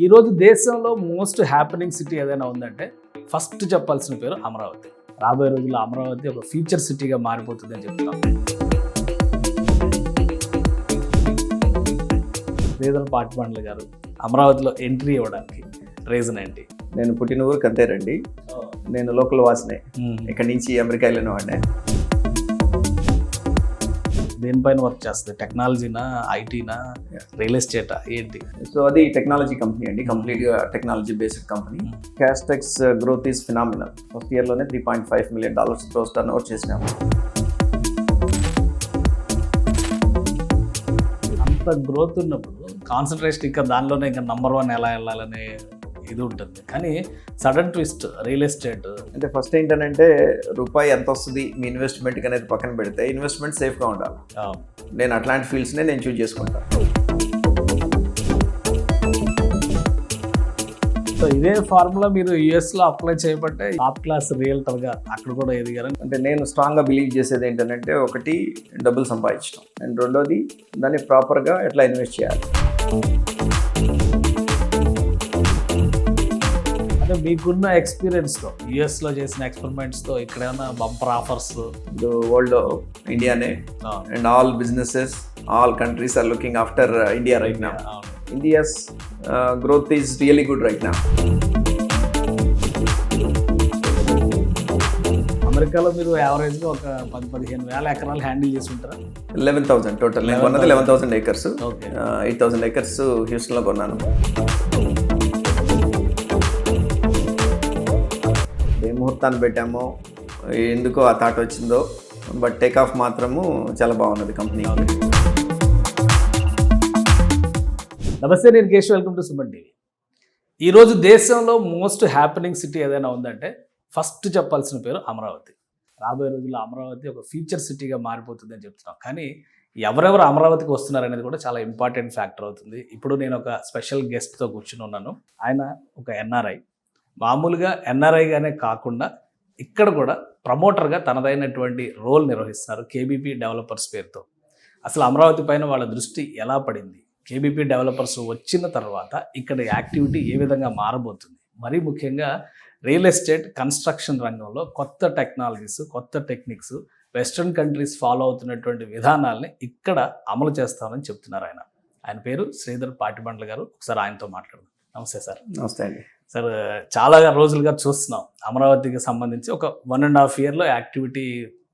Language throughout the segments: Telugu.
ఈరోజు దేశంలో మోస్ట్ హ్యాపెనింగ్ సిటీ ఏదైనా ఉందంటే ఫస్ట్ చెప్పాల్సిన పేరు అమరావతి. రాబోయే రోజుల్లో అమరావతి ఒక ఫ్యూచర్ సిటీగా మారిపోతుంది అని చెప్తున్నాం. శ్రీధర్ పాటిబండ్ల గారు అమరావతిలో ఎంట్రీ ఇవ్వడానికి రీజన్ ఏంటి? నేను పుట్టిన ఊరికి అంతేనండి. నేను లోకల్ వాసినే. ఇక్కడి నుంచి అమెరికా వెళ్ళిన వాడినే. దేనిపైన వర్క్ చేస్తుంది? టెక్నాలజీనా, ఐటీనా, రియల్ ఎస్టేటా, ఏంటి? సో అది టెక్నాలజీ కంపెనీ అండి, కంప్లీట్గా technology based company. Castex growth is phenomenal. First ఇయర్లోనే $3.5 million గ్రోస్ టర్న్ ఓవర్ చేసినాము. అంత గ్రోత్ ఉన్నప్పుడు కాన్సన్ట్రేషన్ ఇంకా దానిలోనే ఇంకా నంబర్ 1 ఎలా వెళ్ళాలనే ఇది ఉంటుంది. కానీ సడన్ ట్విస్ట్ రియల్ ఎస్టేట్ అంటే ఫస్ట్ ఏంటంటే రూపాయి ఎంత వస్తుంది మీ ఇన్వెస్ట్మెంట్ అనేది పక్కన పెడితే ఇన్వెస్ట్మెంట్ సేఫ్గా ఉండాలి. నేను అట్లాంటి ఫీల్డ్స్నే నేను చూజ్ చేసుకుంటాను. సో ఇదే ఫార్ములా మీరు యుఎస్లో అప్లై చేయబట్టే టాప్ క్లాస్ రియల్టర్గా అక్కడ కూడా ఎదిగారు. అంటే నేను స్ట్రాంగ్గా బిలీవ్ చేసేది ఏంటంటే ఒకటి డబ్బులు సంపాదించడం, అండ్ రెండోది దాన్ని ప్రాపర్గా ఎట్లా ఇన్వెస్ట్ చేయాలి. అంటే మీకున్న ఎక్స్పీరియన్స్తో యుఎస్లో చేసిన ఎక్స్పెరిమెంట్స్తో ఇక్కడ ఏమైనా బంపర్ ఆఫర్స్? వరల్డ్లో ఇండియానే, and all businesses, all countries are looking after India right now. India's growth is really good right now. అమెరికాలో మీరు యావరేజ్గా ఒక 10,000-15,000 ఎకరాలు హ్యాండిల్ చేసి ఉంటారా? 11,000 టోటల్. నేను కొన్నది 11,000 acres. 8,000 acres హ్యూస్టన్లో కొన్నాను. ఏ ముహూర్తాన్ని పెట్టామో ఎందుకో ఆ థాట్ వచ్చిందో, బట్ టేక్ ఆఫ్ మాత్రము చాలా బాగున్నది కంపెనీ. నమస్తే, నేను Keshav. Welcome to Suman TV. ఈరోజు దేశంలో మోస్ట్ హ్యాపెనింగ్ సిటీ ఏదైనా ఉందంటే ఫస్ట్ చెప్పాల్సిన పేరు అమరావతి. రాబోయే రోజుల్లో అమరావతి ఒక ఫ్యూచర్ సిటీగా మారిపోతుంది అని చెప్తున్నాం. కానీ ఎవరెవరు అమరావతికి వస్తున్నారనేది కూడా చాలా ఇంపార్టెంట్ ఫ్యాక్టర్ అవుతుంది. ఇప్పుడు నేను ఒక స్పెషల్ గెస్ట్తో కూర్చుని ఉన్నాను. ఆయన ఒక ఎన్ఆర్ఐ. మామూలుగా ఎన్ఆర్ఐగానే కాకుండా ఇక్కడ కూడా ప్రమోటర్గా తనదైనటువంటి రోల్ నిర్వహిస్తున్నారు కేబీపీ డెవలపర్స్ పేరుతో. అసలు అమరావతి పైన వాళ్ళ దృష్టి ఎలా పడింది, కేబీపీ డెవలపర్స్ వచ్చిన తర్వాత ఇక్కడ యాక్టివిటీ ఏ విధంగా మారబోతుంది, మరీ ముఖ్యంగా రియల్ ఎస్టేట్ కన్స్ట్రక్షన్ రంగంలో కొత్త టెక్నాలజీస్, కొత్త టెక్నిక్స్, వెస్ట్రన్ కంట్రీస్ ఫాలో అవుతున్నటువంటి విధానాలని ఇక్కడ అమలు చేస్తామని చెప్తున్నారు ఆయన. ఆయన పేరు శ్రీధర్ పాటిబండ్ల గారు. ఒకసారి ఆయనతో మాట్లాడదాం. నమస్తే సార్. నమస్తే అండి సార్. చాలా రోజులుగా చూస్తున్నాం అమరావతికి సంబంధించి ఒక 1.5 yearలో యాక్టివిటీ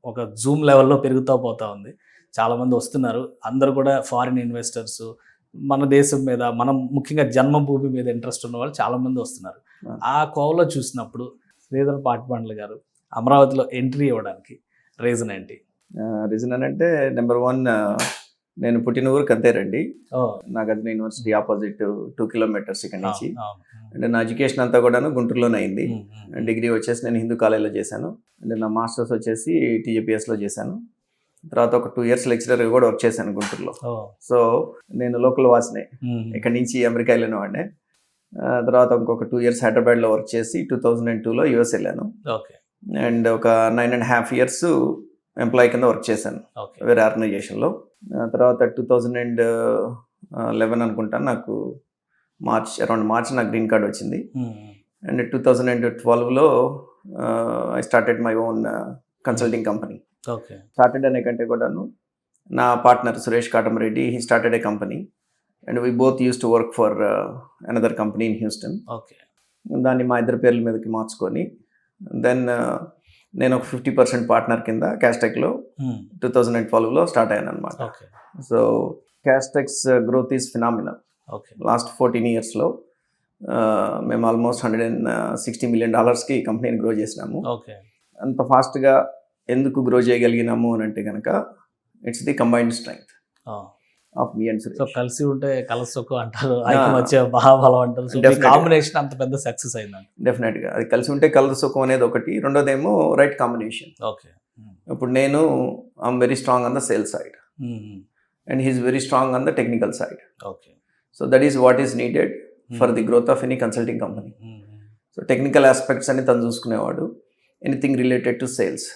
ఒక జూమ్ లెవెల్లో పెరుగుతూ పోతూ ఉంది. చాలామంది వస్తున్నారు. అందరూ కూడా ఫారిన్ ఇన్వెస్టర్స్, మన దేశం మీద, మనం ముఖ్యంగా జన్మభూమి మీద ఇంట్రెస్ట్ ఉన్న వాళ్ళు చాలామంది వస్తున్నారు. ఆ కోవలో చూసినప్పుడు శ్రీధర్ పాటిబండ్ల గారు అమరావతిలో ఎంట్రీ ఇవ్వడానికి రీజన్ ఏంటి? రీజన్ అని అంటే నెంబర్ 1, నేను పుట్టిన ఊరికి అంతేనండి. నాగార్జున యూనివర్సిటీ ఆపోజిట్ 2 kilometers ఇక్కడ నుంచి. అంటే నా ఎడ్యుకేషన్ అంతా కూడాను గుంటూరులోనే అయింది. డిగ్రీ వచ్చేసి నేను హిందూ కాలేజ్లో చేశాను. అంటే నా మాస్టర్స్ వచ్చేసి TJPSలో చేశాను. తర్వాత ఒక 2 years లెక్చరర్గా కూడా వర్క్ చేశాను గుంటూరులో. సో నేను లోకల్ వాసినే. ఇక్కడి నుంచి అమెరికా వెళ్ళిన వాడినే. తర్వాత ఇంకొక 2 years హైదరాబాద్లో వర్క్ చేసి 2002లో యుఎస్ వెళ్ళాను. అండ్ ఒక 9.5 years ఎంప్లాయీ కింద వర్క్ చేశాను వేరే ఆర్గనైజేషన్లో. తర్వాత 2011 అనుకుంటాను నాకు అరౌండ్ మార్చ్ నాకు గ్రీన్ కార్డ్ వచ్చింది. అండ్ 2012లో I started my own consulting company. Started అనే కంటే కూడాను నా partner Suresh Katamareddy, he started a company and we both use to work for another company in Houston. దాన్ని మా ఇద్దరి పేర్ల మీదకి మార్చుకొని దెన్ నేను ఒక 50% పార్ట్నర్ కింద క్యాస్టెక్లో 2012లో స్టార్ట్ అయ్యాను అనమాట. So Castex growth is phenomenal. Last 14 yearsలో మేము ఆల్మోస్ట్ $160 million కంపెనీని గ్రో చేసినాము. అంత ఫాస్ట్గా ఎందుకు గ్రో చేయగలిగినాము అని అంటే కనుక it's the combined strength of me and Suresh. So కలిసి ఉంటే కలసొక్కు అంటారు, వచ్చే మహాబలం అంటారు. కాంబినేషన్ అంత పెద్ద సక్సెస్ అయిందండి. డెఫినెట్గా అది కలిసి ఉంటే కలసొక్కు అనేది ఒకటి, రెండోదేమో రైట్ కాంబినేషన్. ఇప్పుడు నేను I'm very strong on the sale side and he's very strong on the technical side. So that is what is needed for the growth of any consulting company. So technical aspects అని తను చూసుకునేవాడు, ఎనీథింగ్ రిలేటెడ్ టు సేల్స్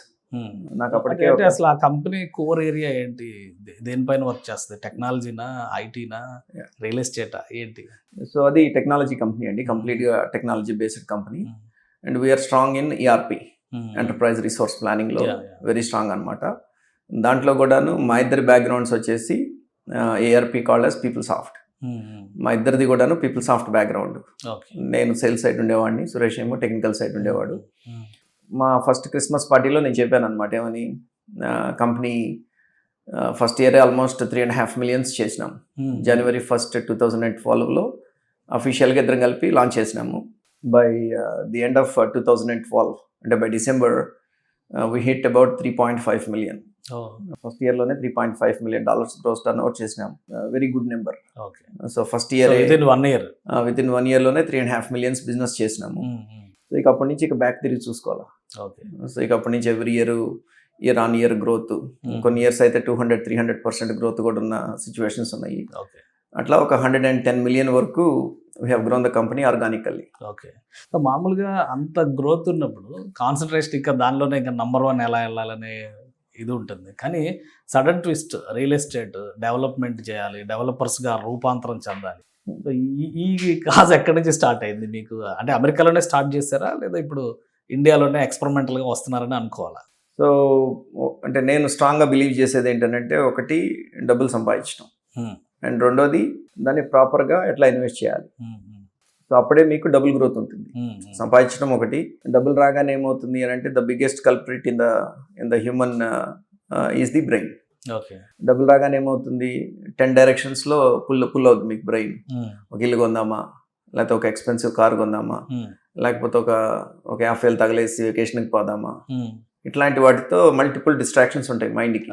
నాకు అప్పటికే అంటే అసలు ఆ కంపెనీ కోర్ ఏరియా ఏంటి? దేనిపైన వర్క్ చేస్తుంది? టెక్నాలజీనా, ఐటీనా, Yeah. రియల్ ఎస్టేటా ఏంటి? సో అది టెక్నాలజీ కంపెనీ అండి, కంప్లీట్గా technology based company. And we're strong in ERP, enterprise resource ప్లానింగ్లో వెరీ స్ట్రాంగ్ అనమాట. దాంట్లో కూడాను మా ఇద్దరి బ్యాక్గ్రౌండ్స్ వచ్చేసి ERP called us PeopleSoft. మా ఇద్దరిది కూడాను పీపుల్ సాఫ్ట్ బ్యాక్గ్రౌండ్. నేను సేల్స్ సైడ్ ఉండేవాడిని, సురేష్ ఏమో టెక్నికల్ సైడ్ ఉండేవాడు. మా ఫస్ట్ క్రిస్మస్ పార్టీలో నేను చెప్పాను అనమాట ఏమని, company first year almost 3.5 million చేసినాం. January 1st, 2012లో అఫీషియల్గా ఇద్దరం కలిపి లాంచ్ చేసినాము. బై ది ఎండ్ ఆఫ్ 2012 అంటే by December we hit about 3.5 million. First ఇయర్లోనే $3.5 million గ్రోస్ టర్న్ ఓవర్ చేసినాం. Very good number. So first year with in 1 yearలోనే 3.5 million బిజినెస్ చేసినాము. సో ఇక అప్పటి నుంచి ఇక బ్యాక్ తిరిగి చూసుకోవాలా. సో ఇక అప్పటి నుంచి every year on year growth, కొన్ని ఇయర్స్ అయితే 200-300% గ్రోత్ కూడా ఉన్న సిచ్యువేషన్స్ ఉన్నాయి. అట్లా ఒక 110 million వరకు we have grown the company organically. Okay. So మామూలుగా అంత గ్రోత్ ఉన్నప్పుడు కాన్సన్ట్రేషన్ ఇంకా దానిలోనే ఇంకా నంబర్ 1 ఎలా వెళ్ళాలనే ఇది ఉంటుంది. కానీ sudden twist, real estate development చేయాలి, డెవలపర్స్గా రూపాంతరం చెందాలి. సో ఈ కాజ్ ఎక్కడి నుంచి స్టార్ట్ అయింది మీకు? అంటే అమెరికాలోనే స్టార్ట్ చేశారా, లేదా ఇప్పుడు ఇండియాలోనే ఎక్స్పెరిమెంటల్గా వస్తున్నారని అనుకోవాలా? సో అంటే నేను స్ట్రాంగ్గా బిలీవ్ చేసేది ఏంటంటే, ఒకటి డబ్బులు సంపాదించడం, అండ్ రెండోది దాన్ని ప్రాపర్గా ఎట్లా ఇన్వెస్ట్ చేయాలి. సో అప్పుడే మీకు డబుల్ గ్రోత్ ఉంటుంది. సంపాదించడం ఒకటి, డబ్బులు రాగానే ఏమవుతుంది అని అంటే the biggest culprit in the human is the brain. డబ్బులు రాగానే ఏమవుతుంది, 10 directionsలో పుల్ అవుతుంది మీకు బ్రెయిన్. ఒక ఇల్లు కొందామా, లేకపోతే ఒక ఎక్స్పెన్సివ్ కార్ కొందామా, లేకపోతే ఒక 50 వేలు తగలేసి వెకేషన్కి పోదామా, ఇట్లాంటి వాటితో మల్టిపుల్ డిస్ట్రాక్షన్స్ ఉంటాయి మైండ్కి.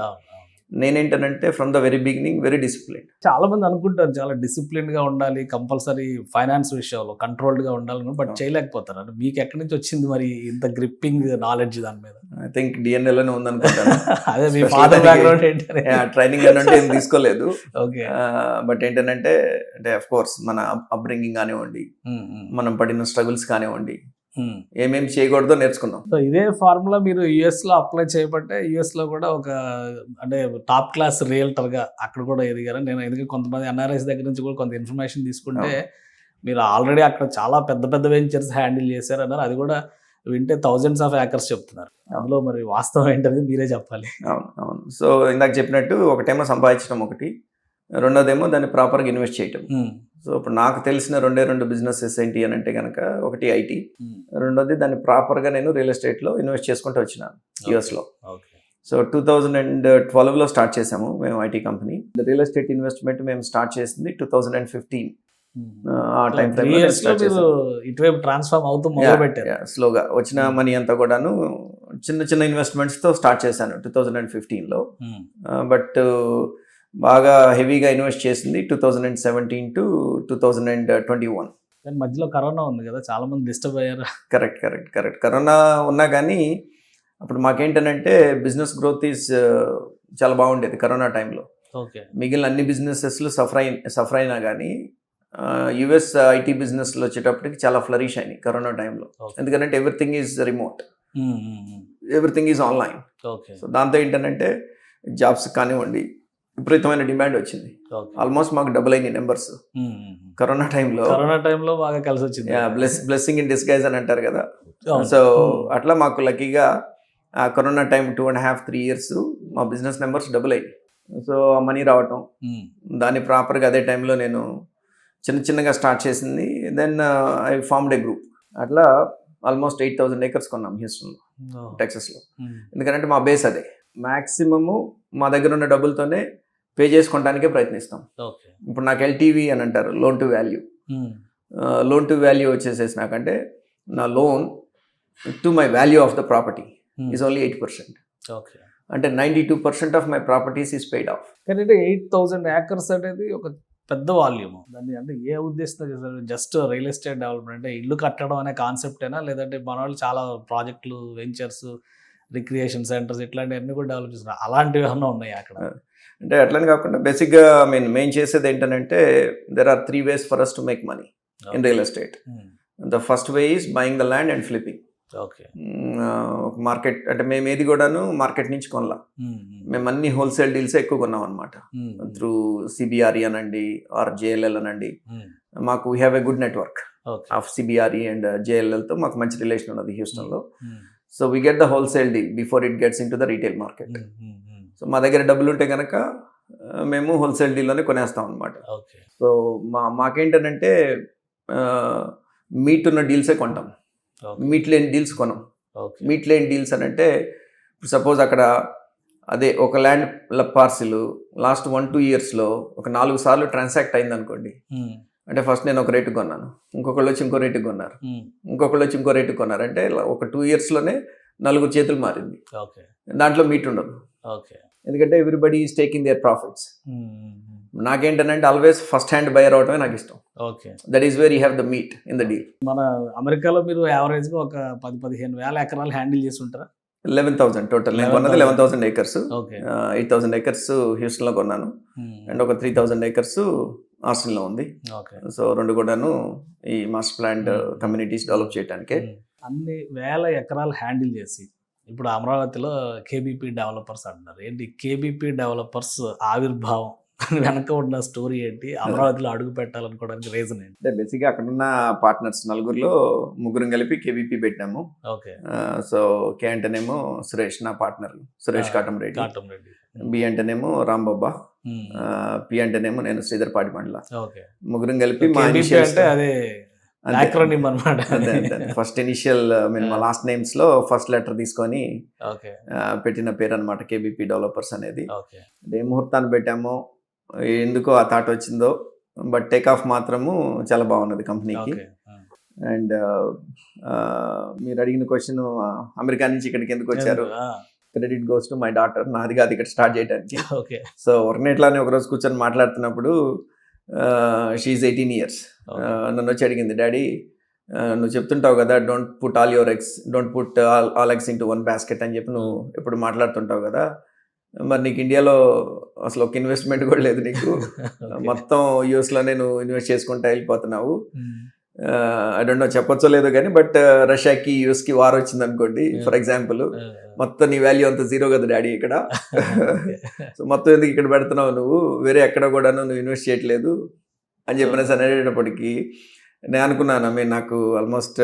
నేనేంటనంటే from the very beginning very discipline. చాలా మంది అనుకుంటారు చాలా డిసిప్లిన్గా ఉండాలి, కంపల్సరీ ఫైనాన్స్ విషయంలో కంట్రోల్డ్గా ఉండాలి, బట్ చేయలేకపోతారు. అంటే మీకు ఎక్కడి నుంచి వచ్చింది మరి ఇంత గ్రిప్పింగ్ నాలెడ్జ్ దాని మీద? ఐ థింక్ డిఎన్ఏలోనే ఉందనుకుంటాను. అదే మీ ఫాదర్ బ్యాక్గ్రౌండ్ ఏంటంటే ట్రైనింగ్ అంటే ఏం తీసుకోలేదు. ఓకే. బట్ ఏంటంటే అంటే అఫ్ కోర్స్ మన అప్బ్రింగింగ్ కానివ్వండి, మనం పడిన స్ట్రగుల్స్ కానివ్వండి, ఏమేమి చేయకూడదో నేర్చుకున్నాం. సో ఇదే ఫార్ములా మీరు యుఎస్లో అప్లై చేయబట్టే యుఎస్లో కూడా ఒక అంటే టాప్ క్లాస్ రియల్టర్గా అక్కడ కూడా ఎదిగారు. నేను ఎందుకంటే కొంతమంది ఎన్ఆర్ఐస్ దగ్గర నుంచి కూడా కొంత ఇన్ఫర్మేషన్ తీసుకుంటే మీరు ఆల్రెడీ అక్కడ చాలా పెద్ద పెద్ద వెంచర్స్ హ్యాండిల్ చేశారు అన్నారు. అది కూడా వింటే thousands of acres చెప్తున్నారు. అందులో మరి వాస్తవం ఏంటనేది మీరే చెప్పాలి. అవును. సో ఇందాక చెప్పినట్టు ఒకటేమో సంపాదించడం ఒకటి, రెండోదేమో దాన్ని ప్రాపర్గా ఇన్వెస్ట్ చేయటం. సో ఇప్పుడు నాకు తెలిసిన రెండు బిజినెసెస్ ఏంటి అని అంటే కనుక, ఒకటి ఐటీ, రెండోది దాన్ని ప్రాపర్గా నేను రియల్ ఎస్టేట్లో ఇన్వెస్ట్ చేసుకుంటూ వచ్చినాను యుఎస్లో. సో 2012లో స్టార్ట్ చేసాము మేము IT company. Real estate investment మేము స్టార్ట్ చేసింది 2015. ఆ టైం ఇటువైపు ట్రాన్స్ఫార్మ్ అవుతూ మొదలుపెట్టారు. స్లోగా వచ్చిన మనీ అంతా కూడాను చిన్న ఇన్వెస్ట్మెంట్స్తో స్టార్ట్ చేశాను 2015లో. బట్ బాగా హెవీగా ఇన్వెస్ట్ చేసింది 2017 to 2021. మధ్యలో కరోనా ఉంది కదా, చాలా మంది డిస్టర్బ్ అయ్యారు. కరెక్ట్. కరోనా ఉన్నా కానీ అప్పుడు మాకేంటనంటే బిజినెస్ గ్రోత్ ఈజ్ చాలా బాగుండేది కరోనా టైంలో. మిగిలిన అన్ని బిజినెసెస్లు సఫర్ అయినా కానీ యుఎస్ ఐటీ బిజినెస్లో వచ్చేటప్పటికి చాలా ఫ్లరిష్ అయినాయి కరోనా టైంలో. ఎందుకంటే everything is remote, everything is online. So దాంతో ఏంటంటే జాబ్స్ కానివ్వండి విపరీతమైన డిమాండ్ వచ్చింది. ఆల్మోస్ట్ మాకు డబుల్ అయినాయి నెంబర్స్ కరోనా టైంలో బాగా కలిసి వచ్చింది. బ్లెస్సింగ్ ఇన్ డిస్గైజ్ అని అంటారు కదా. సో అట్లా మాకు లక్కీగా ఆ కరోనా టైం 2.5-3 years మా బిజినెస్ నెంబర్స్ డబుల్ అయ్యాయి. సో ఆ మనీ రావటం, దాన్ని ప్రాపర్గా అదే టైంలో నేను చిన్నగా స్టార్ట్ చేసింది. Then I formed a group. అట్లా ఆల్మోస్ట్ 8,000 acres కొన్నాం హ్యూస్టన్లో, టెక్సస్లో. ఎందుకంటే మా బేస్ అదే. మ్యాక్సిమము మా దగ్గర ఉన్న డబ్బులతోనే పే చేసుకోవడానికే ప్రయత్నిస్తాం. ఇప్పుడు నాకు ఎల్టీవీ అని అంటారు, loan to value. Loan to value వచ్చేసేసి నాకంటే నా loan to my value of the property is only 8%. అంటే 92% of my properties is paid of. కానీ 8,000 acres అనేది ఒక పెద్ద వాల్యూమ్. దాన్ని అంటే ఏ ఉద్దేశంతో చేస్తారు? జస్ట్ రియల్ ఎస్టేట్ డెవలప్మెంట్ అంటే ఇల్లు కట్టడం అనే కాన్సెప్టేనా, లేదంటే మన వాళ్ళు చాలా ప్రాజెక్టులు, వెంచర్స్, రిక్రియేషన్ సెంటర్స్ ఇట్లాంటివన్నీ కూడా డెవలప్ చేస్తున్నారు, అలాంటివి ఏమన్నా ఉన్నాయి అక్కడ? అంటే అట్లని కాకుండా బేసిక్గా మేము చేసేది ఏంటంటే there are 3 ways for us to make money in real estate. The first way is buying the land and flipping. Okay. ఒక మార్కెట్ అంటే మేము ఏది కూడాను మార్కెట్ నుంచి కొనలా, మేము అన్ని హోల్సేల్ డీల్స్ ఎక్కువ కొన్నాం అనమాట. త్రూ సిబిఆర్ఈ అనండి ఆర్ జేఎల్ఎల్ అనండి, మాకు we have a good network of CBRE and జేఎల్ఎల్తో మాకు మంచి రిలేషన్ ఉన్నది హ్యూస్టన్లో. So we get the wholesale deal before it gets in to the retail market. So మా దగ్గర డబ్బులు ఉంటే కనుక మేము హోల్సేల్ డీల్లోనే కొనేస్తాం అనమాట. సో మాకేంటనంటే మీట్ ఉన్న డీల్సే కొంటాం, మీట్ లేని డీల్స్ కొనం. మీట్ లేని డీల్స్ అని అంటే సపోజ్ అక్కడ అదే ఒక ల్యాండ్ పార్సిల్ లాస్ట్ 1-2 ఇయర్స్లో ఒక 4 సార్లు ట్రాన్సాక్ట్ అయింది అనుకోండి. అంటే ఫస్ట్ నేను ఒక రేటుకి కొన్నాను, ఇంకొకళ్ళు వచ్చి ఇంకో రేటుకి కొన్నారు, ఇంకొకళ్ళు వచ్చి ఇంకో రేటుకి కొన్నారు. అంటే ఒక 2 ఇయర్స్లోనే 4 చేతులు మారింది. దాంట్లో మీట్ ఉండదు, ఎందుకంటే everybody is taking there profits. నాకేంటంటే ఆల్వేస్ ఫస్ట్ హ్యాండ్ బయర్ అవటమే నాకు ఇష్టం. That is where you have the meet in the deal. మన అమెరికాలో మీరు యావరేజ్గా ఒక 10-15 వేల ఎకరాలు హ్యాండిల్ చేసి ఉంటారా? 11,000 టోటల్. నేను కొన్నది 11,000 acres. 8,000 acres హ్యూస్టన్లో కొన్నాను, అండ్ ఒక 3,000 acres ఆస్టిన్లో ఉంది. సో 2 కూడాను ఈ మాస్టర్ ప్లాన్ కమ్యూనిటీస్ డెవలప్ చేయడానికే. అన్ని వేల ఎకరాలు హ్యాండిల్ చేసి ఇప్పుడు అమరావతిలో కేబీపీ డెవలపర్స్ అంటున్నారు. ఏంటి కేబీపీ డెవలపర్స్ ఆవిర్భావం వెనక ఉన్న స్టోరీ ఏంటి? అమరావతిలో అడుగు పెట్టాలనుకోవడానికి రీజన్ ఏంటి? అంటే బేసిక్గా అక్కడున్న పార్ట్నర్స్ 4లో 3 కలిపి కేబీపీ పెట్టాము. సో కే అంటేనేమో సురేష్, నా పార్ట్నర్ సురేష్ కాటంరెడ్డి. బి అంటేనేమో రాంబాబా, పి అంటేనేమో నేను శ్రీధర్ పాటిమండల. 3 కలిపి మా ఫస్ట్ ఇనిషియల్ మా లాస్ట్ నేమ్స్ లో ఫస్ట్ లెటర్ తీసుకొని పెట్టిన పేరు అనమాట కేబీపీ డెవలపర్స్ అనేది. ఏ ముహూర్తాన్ని పెట్టామో ఎందుకో ఆ థాట్ వచ్చిందో, బట్ టేక్ ఆఫ్ మాత్రము చాలా బాగున్నది కంపెనీకి. అండ్ మీరు అడిగిన క్వశ్చన్ అమెరికా నుంచి ఇక్కడికి ఎందుకు వచ్చారు, credit goes to my daughter. నాది కాదు ఇక్కడ స్టార్ట్ చేయడానికి. సో వర్నేట్లానే ఒకరోజు కూర్చొని మాట్లాడుతున్నప్పుడు షీఈ్ 18 years నన్ను వచ్చి అడిగింది, డాడీ నువ్వు చెప్తుంటావు కదా don't put all eggs into one basket అని చెప్పి నువ్వు ఎప్పుడు మాట్లాడుతుంటావు కదా, మరి నీకు ఇండియాలో అసలు ఒక ఇన్వెస్ట్మెంట్ కూడా లేదు, నీకు మొత్తం యూఎస్లోనే నువ్వు ఇన్వెస్ట్ చేసుకుంటా వెళ్ళిపోతున్నావు. ఐ డోంట్ నో చెప్పొచ్చో లేదో కానీ, బట్ రష్యాకి యూఎస్కి వార్ వచ్చింది అనుకోండి ఫర్ ఎగ్జాంపుల్, మొత్తం నీ వాల్యూ అంత జీరో కదా డాడీ ఇక్కడ. సో మొత్తం ఎందుకు ఇక్కడ పెడుతున్నావు, నువ్వు వేరే ఎక్కడ కూడా నువ్వు ఇన్వెస్ట్ చేయట్లేదు అని చెప్పిన అనేటప్పటికీ నేను అనుకున్నాను, నాకు ఆల్మోస్ట్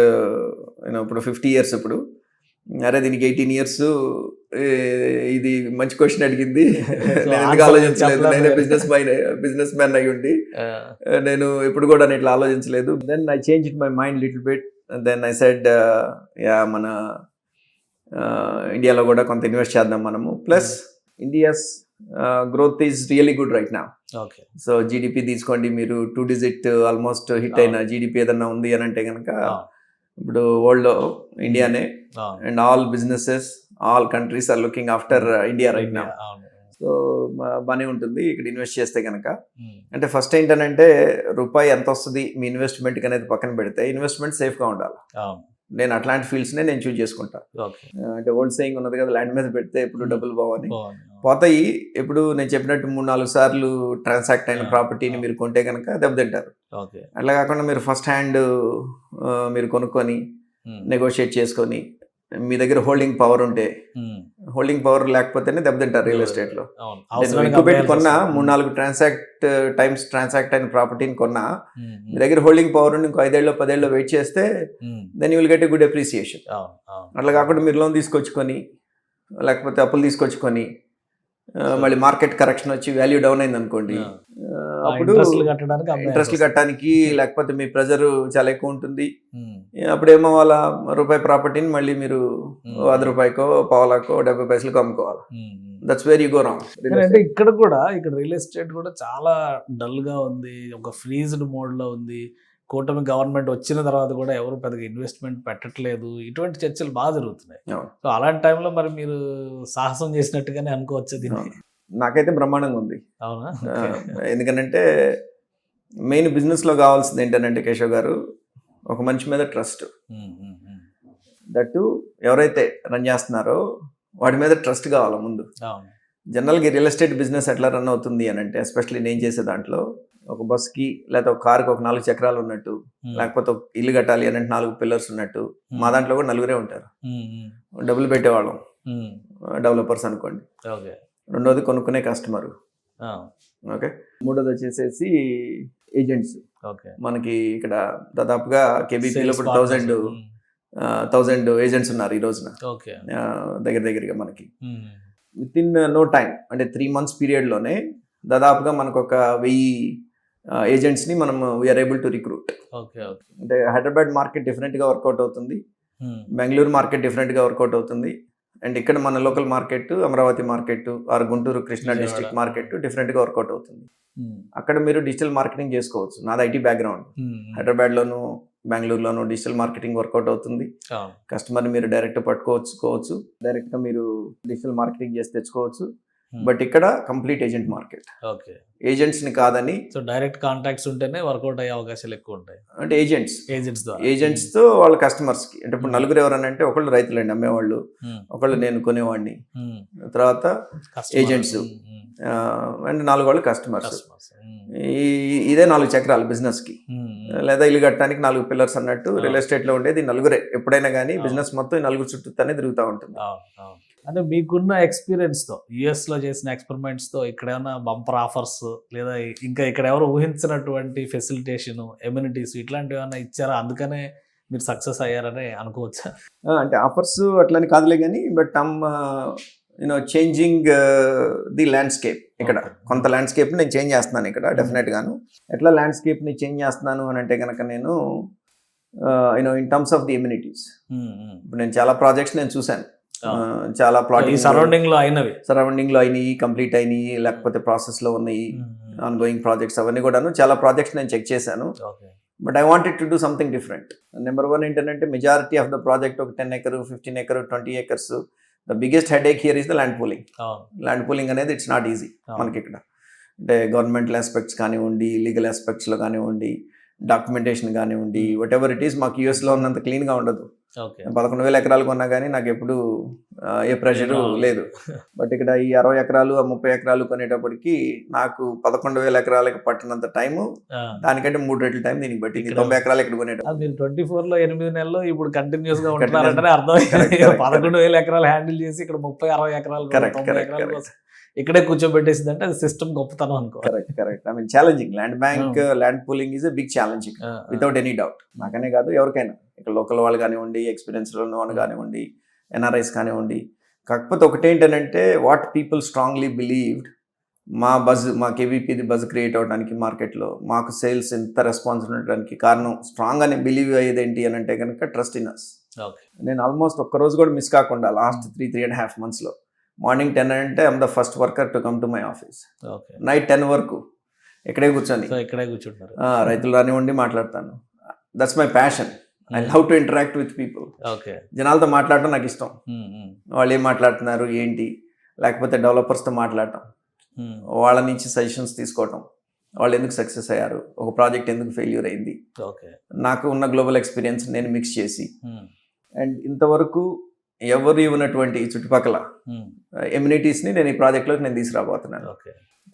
ఇప్పుడు 50 years, ఇప్పుడు అరే దీనికి 18 years, ఇది మంచి క్వశ్చన్ అడిగింది, నేను ఎందుకు ఆలోచించలేదు, నేనే బిజినెస్ మ్యాన్ అయ్యి ఉండి నేను ఎప్పుడు కూడా నేను ఇట్లా ఆలోచించలేదు. Then I change it my mind little bit, then I said మన ఇండియాలో కూడా కొంత ఇన్వెస్ట్ చేద్దాం మనము. Plus India's growth is really good right now. So GDP తీసుకోండి మీరు, 2 digit ఆల్మోస్ట్ హిట్ అయిన జీడిపి ఏదన్నా ఉంది అని అంటే కనుక ఇప్పుడు వరల్డ్లో ఇండియానే, and all businesses all countries are looking after India right now. So బాగానే ఉంటుంది ఇక్కడ ఇన్వెస్ట్ చేస్తే కనుక. అంటే ఫస్ట్ ఏంటనంటే రూపాయి ఎంత వస్తుంది మీ ఇన్వెస్ట్మెంట్కి అనేది పక్కన పెడితే ఇన్వెస్ట్మెంట్ సేఫ్గా ఉండాలి. నేను అట్లాంటి ఫీల్డ్స్నే నేను చూజ్ చేసుకుంటాను. అంటే ఓల్డ్ సేయింగ్ ఉన్నది కదా, ల్యాండ్ మీద పెడితే ఎప్పుడు డబ్బులు బావని పోతాయి. ఇప్పుడు నేను చెప్పినట్టు 3-4 సార్లు ట్రాన్సాక్ట్ అయిన ప్రాపర్టీని మీరు కొంటే కనుక దెబ్బతింటారు. అట్లా కాకుండా మీరు ఫస్ట్ హ్యాండ్ మీరు కొనుక్కొని నెగోషియేట్ చేసుకొని మీ దగ్గర హోల్డింగ్ పవర్ ఉంటే, హోల్డింగ్ పవర్ లేకపోతేనే దెబ్బతింటారు రియల్ ఎస్టేట్లో. నేను ఎక్కువ పెట్టి కొన్నా 3-4 ట్రాన్సాక్ట్ అయిన ప్రాపర్టీని కొన్నా, మీ దగ్గర హోల్డింగ్ పవర్ ఉండి ఇంకో 5-10 వెయిట్ చేస్తే then you will get a good appreciation. అట్లా కాకుండా మీరు లోన్ తీసుకొచ్చుకొని లేకపోతే అప్పులు తీసుకొచ్చుకొని మళ్ళీ మార్కెట్ కరెక్షన్ వచ్చి వాల్యూ డౌన్ అయింది అనుకోండి, అప్పుడు ఇంట్రెస్ట్లు కట్టడానికి లేకపోతే మీ ప్రెజర్ చాలా ఎక్కువ ఉంటుంది. అప్పుడు ఏమో వాళ్ళ రూపాయి ప్రాపర్టీని మళ్ళీ మీరు 100 రూపాయకో 1.50 పైసలకు అమ్ముకోవాలి. That's where you go wrong. అంటే ఇక్కడ రియల్ ఎస్టేట్ కూడా చాలా డల్ గా ఉంది, ఒక ఫ్రీజ్డ్ మోడ్ లో ఉంది. కూటమి గవర్నమెంట్ వచ్చిన తర్వాత కూడా ఎవరు పెద్దగా ఇన్వెస్ట్మెంట్ పెట్టట్లేదు. ఇటువంటి చర్చలు బాగా జరుగుతున్నాయి. సో అలాంటి టైంలో మరి మీరు సాహసం చేసినట్టుగానే అనుకోవచ్చు దీన్ని. నాకైతే బ్రహ్మాండంగా ఉంది. అవునా? ఎందుకంటే మెయిన్ బిజినెస్లో కావాల్సింది ఏంటంటే కేశవ్ గారు, ఒక మనిషి మీద ట్రస్ట్. దట్టు ఎవరైతే రన్ చేస్తున్నారో వాడి మీద ట్రస్ట్ కావాలి ముందు. జనరల్గా రియల్ ఎస్టేట్ బిజినెస్ ఎట్లా రన్ అవుతుంది అని అంటే, ఎస్పెషల్లీ నేను చేసే దాంట్లో ఒక బస్కి లేకపోతే ఒక కార్కి ఒక 4 చక్రాలు ఉన్నట్టు, లేకపోతే ఒక ఇల్లు కట్టాలి అని అంటే 4 పిల్లర్స్ ఉన్నట్టు, మా దాంట్లో కూడా 4 ఉంటారు. డబ్బులు పెట్టేవాళ్ళం, డెవలపర్స్ అనుకోండి. రెండోది కొనుక్కునే కస్టమర్. ఓకే, మూడోది వచ్చేసేసి ఏజెంట్స్. మనకి ఇక్కడ దాదాపుగా కేబీపీలో ఇప్పుడు 1000 ఏజెంట్స్ ఉన్నారు ఈ రోజున. దగ్గరగా మనకి విత్ ఇన్ నో టైం, అంటే 3 months పీరియడ్లోనే దాదాపుగా మనకు ఒక 1000 ఏజెంట్స్ని మనం వీఆర్ ఏబుల్ టు రిక్రూట్. అంటే హైదరాబాద్ మార్కెట్ డిఫరెంట్గా వర్కౌట్ అవుతుంది, బెంగళూరు మార్కెట్ డిఫరెంట్గా వర్కౌట్ అవుతుంది, అండ్ ఇక్కడ మన local market Amaravati market or Guntur Krishna district market డిఫరెంట్గా వర్కౌట్ అవుతుంది. అక్కడ మీరు డిజిటల్ మార్కెటింగ్ చేసుకోవచ్చు. నాది ఐటీ బ్యాక్గ్రౌండ్, హైదరాబాద్లోను బెంగళూరులోను డిజిటల్ మార్కెటింగ్ వర్కౌట్ అవుతుంది. కస్టమర్ని మీరు డైరెక్ట్ పట్టుకోవచ్చు, డైరెక్ట్గా మీరు డిజిటల్ మార్కెటింగ్ చేసి తెచ్చుకోవచ్చు. బట్ ఇక్కడ కంప్లీట్ ఏజెంట్ మార్కెట్. ఏజెంట్స్ని కాదని, సో డైరెక్ట్ కాంటాక్ట్స్ ఉంటేనే వర్కౌట్ అయ్యే అవకాశాలు ఎక్కువ ఉంటాయి. అంటే ఏజెంట్స్తో వాళ్ళ కస్టమర్స్కి, అంటే ఇప్పుడు 4 ఎవరనంటే ఒకళ్ళు రైతులండి అమ్మేవాళ్ళు, ఒకళ్ళు నేను కొనేవాడిని, తర్వాత ఏజెంట్స్, అండ్ 4 వాళ్ళు కస్టమర్స్. ఇదే 4 చక్రాలు బిజినెస్కి. లేదా ఇల్లు కట్టడానికి 4 పిల్లర్స్ అన్నట్టు రియల్ ఎస్టేట్లో ఉండేది 4 ఎప్పుడైనా కానీ బిజినెస్ మొత్తం ఈ 4 చుట్టూనే తిరుగుతూ ఉంటుంది. అంటే మీకున్న ఎక్స్పీరియన్స్తో, యుఎస్లో చేసిన ఎక్స్పెరిమెంట్స్తో ఇక్కడ ఏమైనా బంపర్ ఆఫర్స్ లేదా ఇంకా ఇక్కడ ఎవరు ఊహించినటువంటి ఫెసిలిటేషన్, ఎమ్యూనిటీస్ ఇట్లాంటివి ఏమైనా ఇచ్చారా? అందుకనే మీరు సక్సెస్ అయ్యారని అనుకోవచ్చా? అంటే ఆఫర్స్ అట్లని కాదులే కానీ, బట్ చేంజింగ్ ది ల్యాండ్స్కేప్. ఇక్కడ కొంత ల్యాండ్స్కేప్ని నేను చేంజ్ చేస్తున్నాను ఇక్కడ డెఫినెట్గాను. ఎట్లా ల్యాండ్స్కేప్ని చేంజ్ చేస్తున్నాను అని అంటే కనుక నేను in terms of the amenities. ఇప్పుడు నేను చాలా ప్రాజెక్ట్స్ నేను చూశాను, చాలా ప్లాటింగ్ సరౌండింగ్ లో అయినాయి, కంప్లీట్ అయినాయి, లేకపోతే ప్రాసెస్లో ఉన్నాయి, ఆన్ గోయింగ్ ప్రాజెక్ట్స్ అవన్నీ కూడాను చాలా ప్రాజెక్ట్స్ నేను చెక్ చేశాను. But I wanted to do something different. Number 1 ఏంటంటే మెజారిటీ ఆఫ్ ద ప్రాజెక్ట్ ఒక 10 acres, 15 acres, 20 acres. The biggest headache here is the land pooling. Land pooling అనేది ఇట్స్ నాట్ ఈజీ మనకి ఇక్కడ. అంటే గవర్నమెంటల్ ఆస్పెక్ట్స్ కానివ్వండి, లీగల్ ఆస్పెక్ట్స్లో కానివ్వండి, డాక్యుమెంటేషన్ కానివ్వండి, వాట్ ఎవర్ ఇట్ ఈస్, మాకు యూఎస్లో ఉన్నంత క్లీన్గా ఉండదు. 11,000 ఎకరాలు కొన్నా కానీ నాకు ఎప్పుడు ఏ ప్రెషరు లేదు. బట్ ఇక్కడ ఈ 60 ఎకరాలు 30 ఎకరాలు కొనేటప్పటికి నాకు 11,000 ఎకరాలకు పట్టినంత టైము దానికంటే 3 రెట్ల టైం దీనికి బట్టి 90 ఎకరాలు ఇక్కడ కొనేటప్పుడు. మీరు 24లో 8 నెలలు ఇప్పుడు కంటిన్యూస్ గా ఉంటున్నారంటే అర్థం. 11,000 ఎకరాలు హ్యాండిల్ చేసి ఇక్కడ 30-60 ఎకరాలు ఇక్కడే కూర్చోబెట్టేసింది అంటే అది సిస్టమ్ గొప్పతనం అనుకో. Correct. I mean challenging. Land pooling is a big challenging without any doubt. నాకనే కాదు ఎవరికైనా, ఇక్కడ లోకల్ వాళ్ళు కానివ్వండి, ఎక్స్పీరియన్స్లో ఉన్న వాళ్ళు కానివ్వండి, ఎన్ఆర్ఐస్ కానివ్వండి. కాకపోతే ఒకటేంటనంటే వాట్ పీపుల్ స్ట్రాంగ్లీ బిలీవ్డ్, మా కేవీపీది బజ్ క్రియేట్ అవడానికి మార్కెట్లో మాకు సేల్స్ ఎంత రెస్పాన్స్ ఉండడానికి కారణం, స్ట్రాంగ్ అని బిలీవ్ అయ్యేది ఏంటి అని అంటే కనుక ట్రస్ట్ ఇన్ అస్. నేను ఆల్మోస్ట్ ఒక్కరోజు కూడా మిస్ కాకుండా లాస్ట్ 3.5 monthsలో మార్నింగ్ 10 అంటే I'm the first worker to come to my office. Night 10 వరకు ఇక్కడే కూర్చుంటారు. రైతులు రానివ్వండి మాట్లాడతాను. That's my passion. I love to interact with people. జనాలతో మాట్లాడటం నాకు ఇష్టం. వాళ్ళు ఏం మాట్లాడుతున్నారు ఏంటి, లేకపోతే డెవలపర్స్తో మాట్లాడటం, వాళ్ళ నుంచి సజెషన్స్ తీసుకోవటం, వాళ్ళు ఎందుకు సక్సెస్ అయ్యారు, ఒక ప్రాజెక్ట్ ఎందుకు ఫెయిల్యూర్ అయింది, నాకు ఉన్న గ్లోబల్ ఎక్స్పీరియన్స్ నేను మిక్స్ చేసి, అండ్ ఇంతవరకు ఎవరు ఇవ్వనటువంటి చుట్టుపక్కల ఎమ్యూనిటీస్ని నేను ఈ ప్రాజెక్ట్లోకి నేను తీసుకురాబోతున్నాను.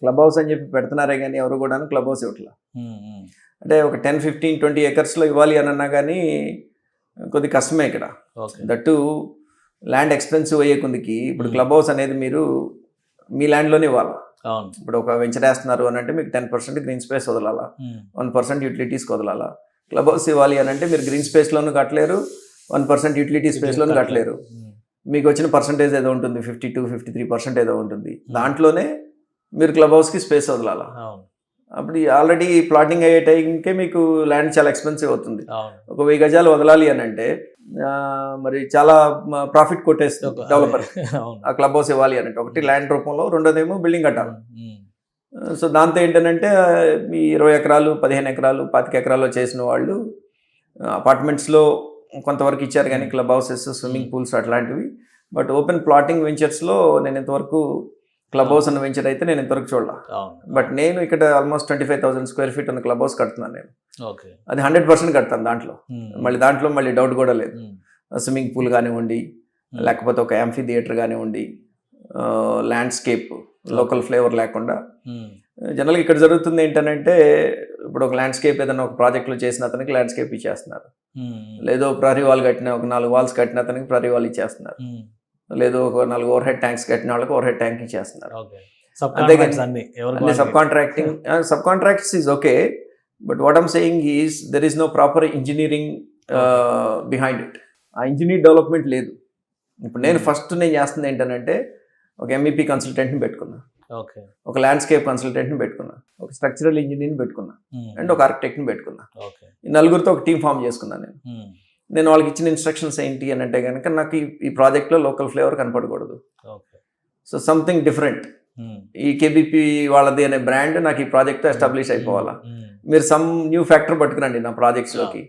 క్లబ్ హౌస్ అని చెప్పి పెడుతున్నారే కానీ ఎవరు కూడా క్లబ్ హౌస్ ఇవ్వట్లా. అంటే ఒక 10, 15, 20 acresలో ఇవ్వాలి అని అన్నా కానీ కొద్ది కష్టమే ఇక్కడ. దట్టు ల్యాండ్ ఎక్స్పెన్సివ్ అయ్యే కొద్దికి ఇప్పుడు క్లబ్ హౌస్ అనేది మీరు మీ ల్యాండ్లోనే ఇవ్వాలి. ఇప్పుడు ఒక వెంచర్ వేస్తున్నారు అని అంటే మీకు 10% గ్రీన్ స్పేస్ వదలాలా, 1% యూటిలిటీస్కి వదలాలా. క్లబ్ హౌస్ ఇవ్వాలి అని అంటే మీరు గ్రీన్ స్పేస్లోనూ కట్టలేరు, 1% యూటిలిటీ స్పేస్లోనూ కట్టలేరు. మీకు వచ్చిన పర్సంటేజ్ ఏదో ఉంటుంది, 52-53% ఏదో ఉంటుంది. దాంట్లోనే మీరు క్లబ్ హౌస్కి స్పేస్ వదలాలా. అప్పుడు ఆల్రెడీ ప్లాటింగ్ అయ్యే టైంకే మీకు ల్యాండ్ చాలా ఎక్స్పెన్సివ్ అవుతుంది. ఒక 1000 గజాలు వదలాలి అని అంటే మరి చాలా ప్రాఫిట్ కొట్టేస్తుంది డెవలపర్ ఆ క్లబ్ హౌస్ ఇవ్వాలి అని అంటే. ఒకటి ల్యాండ్ రూపంలో, రెండోదేమో బిల్డింగ్ కట్టాలి. సో దాంతో ఏంటంటే మీ 20 ఎకరాలు 15 ఎకరాలు 25 ఎకరాల్లో చేసిన వాళ్ళు అపార్ట్మెంట్స్లో కొంతవరకు ఇచ్చారు కానీ క్లబ్ హౌసెస్, స్విమ్మింగ్ పూల్స్ అట్లాంటివి. బట్ ఓపెన్ ప్లాటింగ్ వెంచర్స్లో నేను ఇంతవరకు క్లబ్ హౌస్ అన్న వెంచర్ అయితే నేను ఇంతవరకు చూడాల. బట్ నేను ఇక్కడ ఆల్మోస్ట్ 25,000 square feet ఉన్న క్లబ్ హౌస్ కడుతున్నాను నేను. అది 100% కడతాను. దాంట్లో మళ్ళీ డౌట్ కూడా లేదు. స్విమ్మింగ్ పూల్ కానివ్వండి, లేకపోతే ఒక యాంఫీ థియేటర్ కానివ్వండి, ల్యాండ్స్కేప్ లోకల్ ఫ్లేవర్ లేకుండా జనరల్గా ఇక్కడ జరుగుతుంది ఏంటంటే ఇప్పుడు ఒక ల్యాండ్స్కేప్ ఏదైనా ఒక ప్రాజెక్ట్లో చేసిన అతనికి ల్యాండ్స్కేప్ ఇచ్చేస్తున్నారు, లేదో ప్రహరీ వాల్ కట్టిన ఒక 4 వాల్స్ కట్టిన అతనికి ప్రహరీ వాల్ ఇచ్చేస్తున్నారు, లేదో ఒక 4 ఓవర్ హెడ్ ట్యాంక్స్ కట్టిన వాళ్ళకి ఓవర్ హెడ్ ట్యాంక్ ఇచ్చేస్తున్నారు. Sub contracting sub contracts is okay, but what I'm saying is there is no proper engineering behind it. ఆ ఇంజనీర్ డెవలప్మెంట్ లేదు. ఇప్పుడు నేను చేస్తుంది ఏంటంటే ఒక MEP కన్సల్టెంట్ని పెట్టుకున్నా, ఒక ల్యాండ్స్కేప్ కన్సల్టెంట్ని పెట్టుకున్నా, ఒక స్ట్రక్చరల్ ఇంజనీర్ని పెట్టుకున్నా, అండ్ ఒక ఆర్కిటెక్ట్ని పెట్టుకున్నా. ఈ నలుగురితో ఒక టీం ఫామ్ చేసుకున్నాను. నేను వాళ్ళకి ఇచ్చిన ఇన్స్ట్రక్షన్స్ ఏంటి అని అంటే కనుక నాకు ఈ ప్రాజెక్ట్లో లోకల్ ఫ్లేవర్ కనపడకూడదు, సో సంథింగ్ డిఫరెంట్. ఈ KBP వాళ్ళది అనే బ్రాండ్ నాకు ఈ ప్రాజెక్ట్ ఎస్టాబ్లిష్ అయిపోవాలా. మీరు సమ్ న్యూ ఫ్యాక్టర్ పట్టుకురండి నా ప్రాజెక్ట్స్లోకి,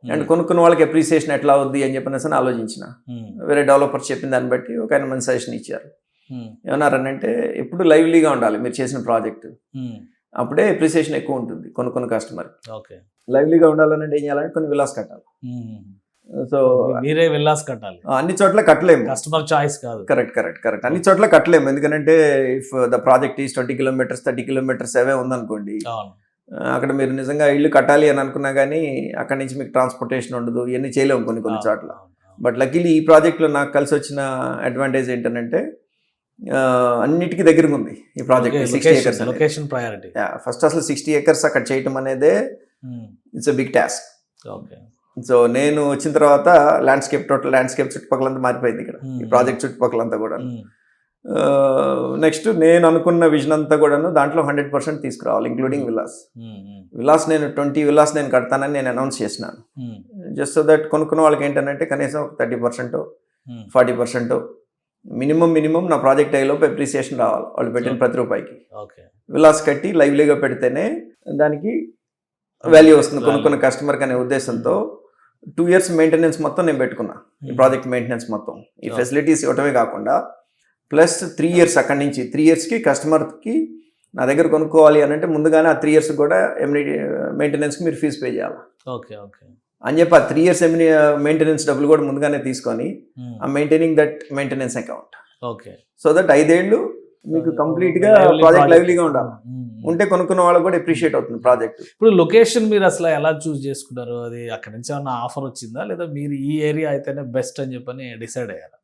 అండ్ కొనుక్కున్న వాళ్ళకి అప్రిసియేషన్ ఎట్లా అవుద్ది అని చెప్పిన ఆలోచించిన. వేరే డెవలపర్స్ చెప్పిన దాన్ని బట్టి ఒక ఆయన మంచి సజెషన్ ఇచ్చారు. ఏమన్నారనంటే ఎప్పుడు లైవ్లీగా ఉండాలి మీరు చేసిన ప్రాజెక్ట్, అప్పుడే అప్రిసియేషన్ ఎక్కువ ఉంటుంది కొనుక్కున్న కస్టమర్. లైవ్లీగా ఉండాలంటే ఏం చేయాలంటే కొన్ని విలాస్ కట్టాలి. సో మీరే విల్లాస్ కట్టాలి, అన్ని చోట్ల కట్టలేము, కస్టమర్ చాయిస్ కాదు. కరెక్ట్ అన్ని చోట్ల కట్టలేము. ఎందుకంటే if the project is 20 kilometers 30 kilometers అవే ఉందనుకోండి, అక్కడ మీరు నిజంగా ఇల్లు కట్టాలి అని అనుకున్నా కానీ అక్కడి నుంచి మీకు ట్రాన్స్పోర్టేషన్ ఉండదు, ఇవన్నీ చేయలేము కొన్ని చోట్ల. బట్ లక్కీలీ ఈ ప్రాజెక్ట్లో నాకు కలిసి వచ్చిన అడ్వాంటేజ్ ఏంటంటే అన్నిటికీ దగ్గరగా ఉంది ఈ project. 60 acres location priority. First అసలు 60 acres అక్కడ చేయటం అనేదే it's a big task. So నేను వచ్చిన తర్వాత టోటల్ ల్యాండ్స్కేప్ చుట్టుపక్కలంతా మారిపోయింది ఇక్కడ, ఈ ప్రాజెక్ట్ చుట్టుపక్కలంతా కూడా. నెక్స్ట్ నేను అనుకున్న విజన్ అంతా కూడాను దాంట్లో 100% తీసుకురావాలి, ఇంక్లూడింగ్ విలాస్. నేను 20 విలాస్ నేను కడతానని నేను అనౌన్స్ చేసినాను. జస్ట్ సో దట్ కొనుక్కున్న వాళ్ళకి ఏంటంటే కనీసం 30% 40% మినిమం నా ప్రాజెక్ట్ అయ్యేలోపు అప్రిసియేషన్ రావాలి వాళ్ళు పెట్టిన ప్రతి రూపాయికి. విలాస్ కట్టి లైవ్లీగా పెడితేనే దానికి వాల్యూ వస్తుంది కొనుక్కున్న కస్టమర్కి అనే ఉద్దేశంతో 2 years మెయింటెనెన్స్ మొత్తం నేను పెట్టుకున్నా. ఈ ప్రాజెక్ట్ మెయింటెనెన్స్ మొత్తం ఈ ఫెసిలిటీస్ ఇవ్వటమే కాకుండా ప్లస్ 3 years అక్కడి నుంచి 3 yearsకి కస్టమర్కి నా దగ్గర కొనుక్కోవాలి అని అంటే ముందుగానే ఆ 3 years కూడా మెయింటెనెన్స్కి మీరు ఫీజు పే చేయాలి అని చెప్పి ఆ 3 years మెయింటెనెన్స్ డబ్బులు కూడా ముందుగానే తీసుకొని ఆ maintaining that maintenance account, so that 5 ఏళ్ళు మీకు కంప్లీట్గా ప్రాజెక్ట్ లైవ్లీగా ఉండాలి. ఉంటే కొనుక్కున్న వాళ్ళకి కూడా అప్రిషియేట్ అవుతుంది ప్రాజెక్ట్. ఇప్పుడు లొకేషన్ మీరు అసలు ఎలా చూస్ చేసుకున్నారు? అది అక్కడ నుంచి ఏమన్నా ఆఫర్ వచ్చిందా, లేదా మీరు ఈ ఏరియా అయితేనే బెస్ట్ అని చెప్పని డిసైడ్ అయ్యారు?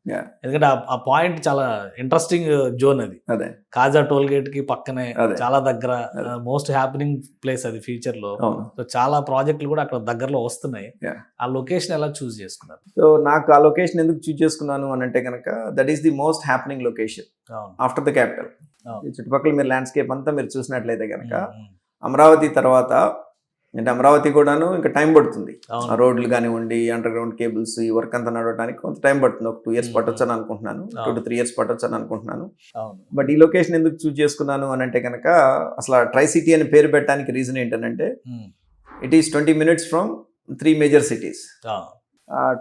ఎందుకంటే ఆ పాయింట్ చాలా ఇంట్రెస్టింగ్ జోన్ అది. అదే కాజా టోల్ గేట్ కి పక్కనే చాలా దగ్గర, మోస్ట్ హ్యాపెనింగ్ ప్లేస్ అది ఫ్యూచర్ లో. సో చాలా ప్రాజెక్టులు కూడా అక్కడ దగ్గరలో వస్తున్నాయి. ఆ లొకేషన్ ఎలా చూస్ చేసుకున్నారు? సో నాకు ఆ లొకేషన్ ఎందుకు చూస్ చేసుకున్నాను అని అంటే కనుక that is the most happening location after the capital. చుట్టుపక్కల మీరు ల్యాండ్స్కేప్ అంతా మీరు చూసినట్లయితే కనుక అమరావతి తర్వాత అంటే అమరావతి కూడాను ఇంకా టైం పడుతుంది. రోడ్లు కానివ్వండి, అండర్ గ్రౌండ్ కేబుల్స్, ఈ వర్క్ అంతా నడవడానికి కొంత టైం పడుతుంది. ఒక 2 years పట్టొచ్చు అని అనుకుంటున్నాను, 2 to 3 years పట్టొచ్చు అని అనుకుంటున్నాను. బట్ ఈ లొకేషన్ ఎందుకు చూస్ చేసుకున్నాను అని అంటే కనుక అసలు ట్రై సిటీ అని పేరు పెట్టడానికి రీజన్ ఏంటంటే it is 20 minutes from 3 major cities.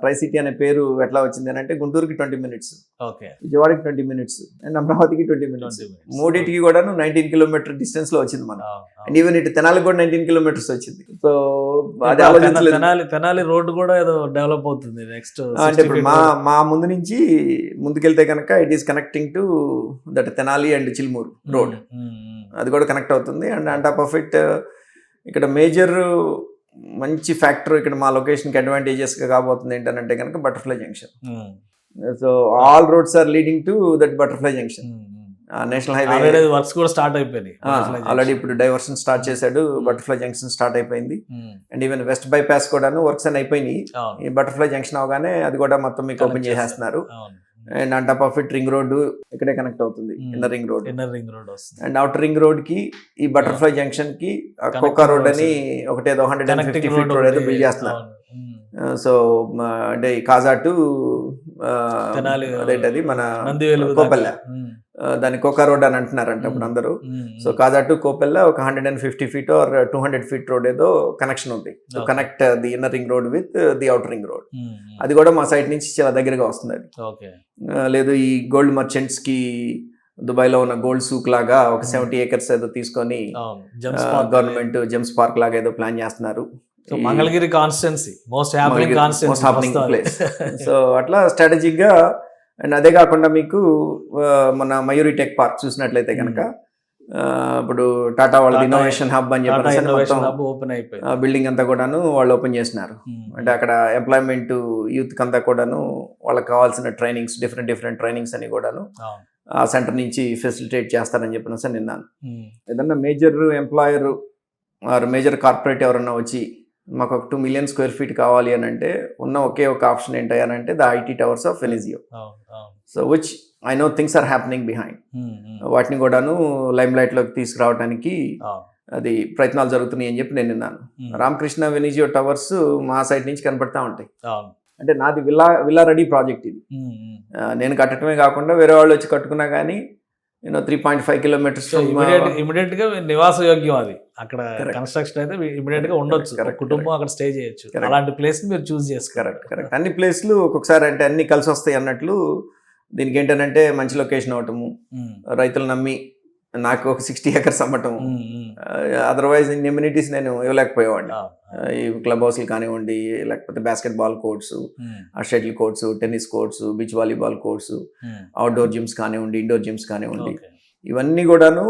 Try city అనే పేరు ఎట్లా వచ్చింది అని అంటే గుంటూరుకి 20 minutes, విజయవాడకి 20 minutes, అండ్ అమరావతికి 20 minutes. మూడింటికి కూడా 19 kilometer డిస్టెన్స్ లో వచ్చింది మనం. అండ్ ఈవెన్ ఇటు తెనాలికి కూడా 19 kilometers వచ్చింది. సో అది ఆలోచించలేదు. తెనాలి రోడ్డు కూడా ఏదో డెవలప్ అవుతుంది నెక్స్ట్. అంటే ఇప్పుడు మా ముందు నుంచి ముందుకెళ్తే కనుక it is connecting to that Tenali and Chilumuru road, అది కూడా కనెక్ట్ అవుతుంది. And on top of it ఇక్కడ మేజర్ మంచి ఫ్యాక్టర్ ఇక్కడ మా లొకేషన్కి అడ్వాంటేజెస్గా కాబోతుంది ఏంటంటే కనుక butterfly junction. So all roads are leading to that butterfly junction. National highway works కూడా స్టార్ట్ అయిపోయినాయి ఆల్రెడీ. ఇప్పుడు డైవర్షన్ స్టార్ట్ చేశాడు, బటర్ఫ్లై జంక్షన్ స్టార్ట్ అయిపోయింది. అండ్ ఈవెన్ వెస్ట్ బైపాస్ కూడాను వర్క్స్ అని అయిపోయినాయి. ఈ బటర్ఫ్లై జంక్షన్ అవగానే అది కూడా మొత్తం మీకు ఓపెన్ చేసేస్తున్నారు. And on top of it ring road ఇక్కడే కనెక్ట్ అవుతుంది, inner ring road. And outer ring road కి ఈ బటర్ఫ్లై జంక్షన్ కి కోకా రోడ్ అని ఒకటేదో 150 feet రోడ్ ఏదో బిల్డ్ చేస్తున్నారు. సో అంటే కాజా టు అదేంటది మన కోపల్లె, దాన్ని కోకా రోడ్ అని అంటున్నారంట ఇప్పుడు అందరూ. సో కాజా టు కోపెల్ల ఒక 150 feet ఆర్ 200 feet రోడ్ ఏదో కనెక్షన్ ఉంది to connect the inner ring road with the outer ring road. అది కూడా మా సైడ్ నుంచి చాలా దగ్గరగా వస్తుంది. అది లేదు ఈ గోల్డ్ మర్చెంట్స్ కి దుబాయ్లో ఉన్న గోల్డ్ సూక్ లాగా ఒక 70 acres ఏదో తీసుకొని గవర్నమెంట్ జెమ్స్ పార్క్ లాగా ఏదో ప్లాన్ చేస్తున్నారు. Mangalagiri constituency most happening place. So అట్లా స్ట్రాటజిక్ గా. అండ్ అదే కాకుండా మీకు మన మయూరి టెక్ పార్క్ చూసినట్లయితే కనుక ఇప్పుడు టాటా వాళ్ళ టాటా ఇన్నోవేషన్ హబ్ అని చెప్పేసి ఇన్నోవేషన్ మొత్తం హబ్ ఓపెన్ అయిపోయింది. బిల్డింగ్ అంతా కూడాను వాళ్ళు ఓపెన్ చేసినారు. అంటే అక్కడ ఎంప్లాయ్మెంట్ యూత్ అంతా కూడాను వాళ్ళకి కావాల్సిన ట్రైనింగ్స్ డిఫరెంట్ ట్రైనింగ్స్ అని కూడాను ఆ సెంటర్ నుంచి ఫెసిలిటేట్ చేస్తారని చెప్పిన విన్నాను. ఏదన్నా major employer or major corporate ఎవరన్నా వచ్చి మాకు ఒక 2 million square feet కావాలి అని అంటే ఉన్న ఒకే ఒక ఆప్షన్ ఏంటంటే ద ఐటీ టవర్స్ ఆఫ్ ఎనిజియో. So which I know things are happening behind. వాటిని కూడాను లైమ్ లైట్లోకి తీసుకురావడానికి అది ప్రయత్నాలు జరుగుతున్నాయి అని చెప్పి నేను విన్నాను. రామకృష్ణ వెనిజియో టవర్స్ మా సైడ్ నుంచి కనపడతా ఉంటాయి. అంటే నాది విల్లా రెడీ ప్రాజెక్ట్ ఇది. నేను కట్టడమే కాకుండా వేరే వాళ్ళు వచ్చి కట్టుకున్నా కానీ 3.5 kilometers ఇమిడియట్ గా నివాస యోగ్యం అది. అక్కడ కన్స్ట్రక్షన్ అయితే ఇమిడియట్ గా ఉండొచ్చు, కుటుంబం అక్కడ స్టే చేయొచ్చు. అలాంటి ప్లేస్ మీరు చూస్ చేసుకోవాలి. కరెక్ట్. అన్ని ప్లేస్లు ఒక్కొక్కసారి అంటే అన్ని కలిసి వస్తాయి అన్నట్లు దీనికి ఏంటంటే మంచి లొకేషన్ అవటము, రైతులు నమ్మి నాకు ఒక 60 acres అమ్మటము. అదర్వైజ్ ఇన్ని ఎమ్యూనిటీస్ నేను ఇవ్వలేకపోయేవాడిని. ఈ క్లబ్ హౌస్లు కానివ్వండి, లేకపోతే basketball courts, shuttle courts, tennis courts, beach volleyball courts, outdoor gyms కానివ్వండి, ఇండోర్ జిమ్స్ కానివ్వండి, ఇవన్నీ కూడాను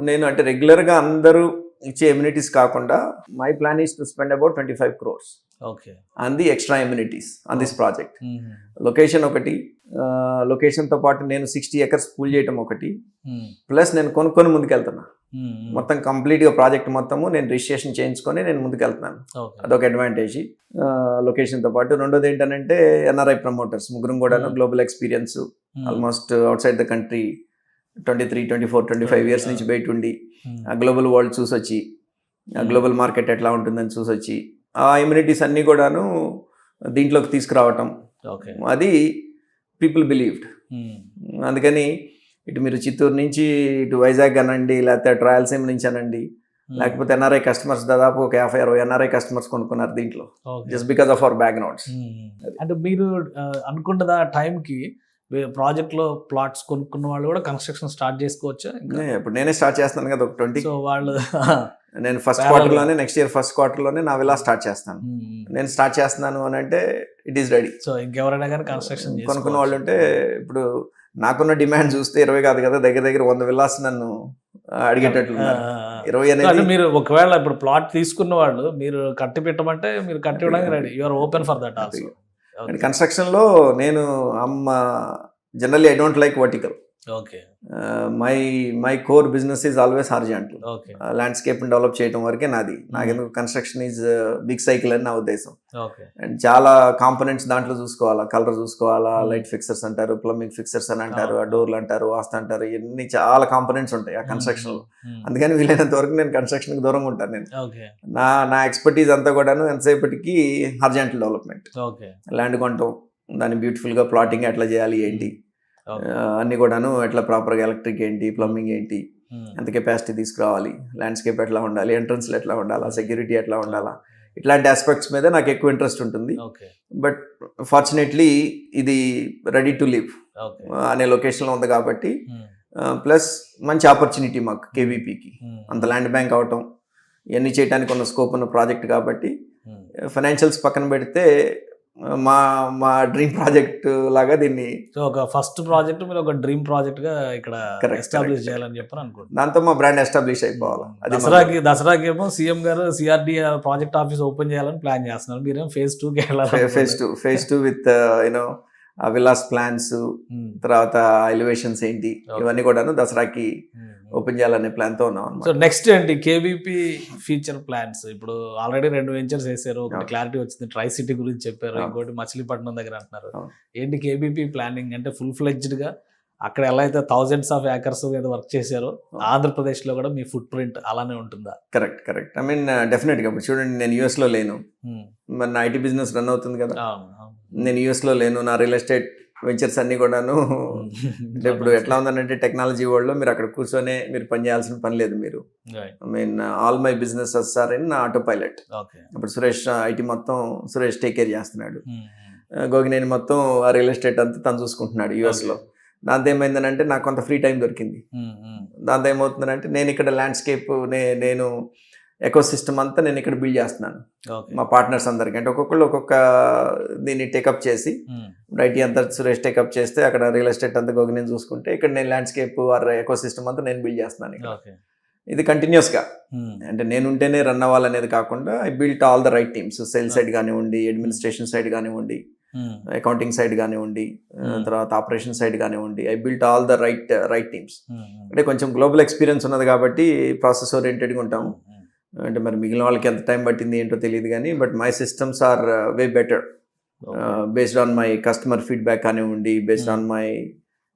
నేను అంటే రెగ్యులర్గా అందరూ ఇచ్చే ఎమ్యూనిటీస్ కాకుండా my plan is to spend about 25 crores on the extra amenities on this project. Location ఒకటి, లొకేషన్తో పాటు నేను 60 acres పూల్ చేయటం ఒకటి, ప్లస్ నేను కొనుక్కొని ముందుకెళ్తున్నా. మొత్తం కంప్లీట్గా ప్రాజెక్ట్ మొత్తము నేను రిజిస్ట్రేషన్ చేయించుకొని నేను ముందుకెళ్తున్నాను. అదొక అడ్వాంటేజ్ లొకేషన్తో పాటు. రెండోది ఏంటంటే ఎన్ఆర్ఐ ప్రమోటర్స్ ముగ్గురు కూడా global experience, almost out side the country 23, 24, 25 years నుంచి బయట ఉండి ఆ గ్లోబల్ వరల్డ్ చూసొచ్చి ఆ గ్లోబల్ మార్కెట్ ఎట్లా ఉంటుందని చూసొచ్చి ఆ ఇమ్యూనిటీస్ అన్నీ కూడాను దీంట్లోకి తీసుకురావటం, అది పీపుల్ బిలీవ్డ్. అందుకని ఇటు మీరు చిత్తూరు నుంచి ఇటు వైజాగ్ అనండి, లేకపోతే రాయలసీమ నుంచి అనండి, లేకపోతే ఎన్ఆర్ఐ కస్టమర్స్ దాదాపు ఒక 50-60 ఎన్ఆర్ఐ కస్టమర్స్ కొనుక్కున్నారు దీంట్లో, just because of our backgrounds. అంటే మీరు అనుకుంటున్న టైంకి ప్రాజెక్ట్లో ప్లాట్స్ కొనుక్కున్న వాళ్ళు కూడా కన్స్ట్రక్షన్ స్టార్ట్ చేసుకోవచ్చా? ఇప్పుడు నేనే స్టార్ట్ చేస్తాను కదా ఒక 20. సో వాళ్ళు నేను ఫస్ట్ క్వార్టర్లోనే, నెక్స్ట్ ఇయర్ ఫస్ట్ క్వార్టర్లోనే నా విలా స్టార్ట్ చేస్తాను. నేను స్టార్ట్ చేస్తున్నాను అని అంటే ఇట్ ఈస్ రెడీ. సో ఇంకెవరైనా కానీ కన్స్ట్రక్షన్ కొనుక్కున్న వాళ్ళు ఉంటే, ఇప్పుడు నాకున్న డిమాండ్ చూస్తే 20 కాదు కదా, దగ్గర 100 విల్లాస్ నన్ను అడిగేటట్లు 20 అనేది. మీరు ఒకవేళ ఇప్పుడు ప్లాట్ తీసుకున్న వాళ్ళు మీరు కట్టి పెట్టమంటే మీరు కట్టి ఇవ్వడానికి ready, you are open for that also. And కన్స్ట్రక్షన్లో నేను generally I don't like vertical. My core business is always horizontal. Landscape develop చేయడం వరకే నాది. నాకెందుకు కన్స్ట్రక్షన్ ఈజ్ బిగ్ సైకిల్ అని నా ఉద్దేశం. అండ్ చాలా కాంపోనెంట్స్ దాంట్లో చూసుకోవాలా, కలర్ చూసుకోవాలా, లైట్ ఫిక్సర్స్ అంటారు, ప్లంబింగ్ ఫిక్సర్స్ అని అంటారు, డోర్లు అంటారు, వాస్తు అంటారు, ఇవన్నీ చాలా కాంపోనెంట్స్ ఉంటాయి ఆ కన్స్ట్రక్షన్లో. అందుకని వీలైనంత వరకు నేను కన్స్ట్రక్షన్కి దూరంగా ఉంటాను. నేను నా ఎక్స్పర్టీజ్ అంతా కూడాను ఎంతసేపటికి హారిజాంటల్ డెవలప్మెంట్, ల్యాండ్ కొనటం, దాన్ని బ్యూటిఫుల్గా ప్లాటింగ్ ఎట్లా చేయాలి ఏంటి అన్నీ కూడాను, ఎట్లా ప్రాపర్గా ఎలక్ట్రిక్ ఏంటి, ప్లంబింగ్ ఏంటి, ఎంత కెపాసిటీ తీసుకురావాలి, ల్యాండ్స్కేప్ ఎట్లా ఉండాలి, ఎంట్రన్స్లు ఎట్లా ఉండాలా, సెక్యూరిటీ ఎట్లా ఉండాలా, ఇట్లాంటి ఆస్పెక్ట్స్ మీద నాకు ఎక్కువ ఇంట్రెస్ట్ ఉంటుంది. బట్ ఫార్చునేట్లీ ఇది రెడీ టు లివ్ అనే లొకేషన్లో ఉంది కాబట్టి, ప్లస్ మంచి ఆపర్చునిటీ మాకు కేవీపీకి, అంత ల్యాండ్ బ్యాంక్ అవటం, ఇవన్నీ చేయడానికి ఉన్న స్కోప్ ఉన్న ప్రాజెక్ట్ కాబట్టి, ఫైనాన్షియల్స్ పక్కన పెడితే మా డ్రీమ్ ప్రాజెక్ట్ లాగా దీన్ని, ఒక ఫస్ట్ ప్రాజెక్ట్ మీరు ఒక డ్రీమ్ ప్రాజెక్ట్ గా ఇక్కడ ఎస్టాబ్లిష్ చేయాలని చెప్పని అనుకుంటున్నాను. దాంతో మా బ్రాండ్ ఎస్టాబ్లిష్ అయిపోవాలి. దసరాకి ఏమో సీఎం గారు సిఆర్డి ప్రాజెక్ట్ ఆఫీస్ ఓపెన్ చేయాలని ప్లాన్ చేస్తున్నారు, మీరేమో phase 2 phase 2 with you know Vilas plans, తర్వాత ఎలివేషన్స్ ఏంటి, ఇవన్నీ కూడాను దసరాకి ఓపెన్ చేయాలనే ప్లాన్ తో ఉన్నాం. సో నెక్స్ట్ ఏంటి కేవీపీ ఫ్యూచర్ ప్లాన్స్? ఇప్పుడు ఆల్రెడీ 2 వెంచర్స్ వేసారు, ఒకటి క్లారిటీ వచ్చింది, ట్రై సిటీ గురించి చెప్పారు, ఇంకోటి మచిలీపట్నం దగ్గర అంటున్నారు. ఏంటి కేవీపీ ప్లానింగ్? అంటే ఫుల్ ఫ్లెడ్జ్డ్ గా అక్కడ ఎలా అయితే thousands of acres మీద వర్క్ చేశారో ఆంధ్రప్రదేశ్ లో కూడా మీ ఫుట్ ప్రింట్ అలానే ఉంటుందా? కరెక్ట్. ఐ మీన్ డెఫినెట్ గా ఇప్పుడు చూడండి, నేను US లో లేను, మరి నా ఐటీ బిజినెస్ రన్ అవుతుంది కదా, నేను US లో లేను, నా రియల్ ఎస్టేట్ వెంచర్స్ అన్ని కూడాను. అంటే ఇప్పుడు ఎట్లా ఉందంటే టెక్నాలజీ వరల్డ్ లో మీరు అక్కడ కూర్చొనే మీరు పని చేయాల్సిన పని లేదు. మీరు I mean all my businesses are in autopilot. ఇప్పుడు సురేష్ ఐటీ మొత్తం సురేష్ టేక్ కేర్ చేస్తున్నాడు, గోగినేని మొత్తం ఆ రియల్ ఎస్టేట్ అంతా తను చూసుకుంటున్నాడు US లో. దాంతో ఏమైందనంటే నాకు కొంత ఫ్రీ టైం దొరికింది. దాంతో ఏమవుతుందంటే నేను ఇక్కడ ల్యాండ్స్కేప్ నేను ఎకో సిస్టమ్ అంతా నేను ఇక్కడ బిల్డ్ చేస్తున్నాను ఓకే మా పార్ట్నర్స్ అందరికీ. అంటే ఒక్కొక్కళ్ళు ఒక్కొక్క దీన్ని టేకప్ చేసి ఐటీ అంతా సురేష్ టేకప్ చేస్తే అక్కడ రియల్ ఎస్టేట్ అంతా గోగి నేను చూసుకుంటే ఇక్కడ నేను ల్యాండ్స్కేప్ ఆర్ ఎకో సిస్టమ్ అంతా నేను బిల్డ్ చేస్తున్నాను ఇక్కడ. ఓకే ఇది కంటిన్యూస్గా అంటే నేను ఉంటేనే రన్ అవ్వాలనేది కాకుండా I built all the right teams, sale side కానివ్వండి, అడ్మినిస్ట్రేషన్ సైడ్ కానివ్వండి, అకౌంటింగ్ సైడ్ కానివ్వండి, తర్వాత ఆపరేషన్ సైడ్ కానివ్వండి, I built all the right teams. అంటే కొంచెం గ్లోబల్ ఎక్స్పీరియన్స్ ఉన్నది కాబట్టి ప్రాసెస్ ఓరియంటెడ్గా ఉంటాము. అంటే మరి మిగిలిన వాళ్ళకి ఎంత టైం పట్టింది ఏంటో తెలియదు కానీ but my systems are way better based on my customer feedback కానివ్వండి, based on my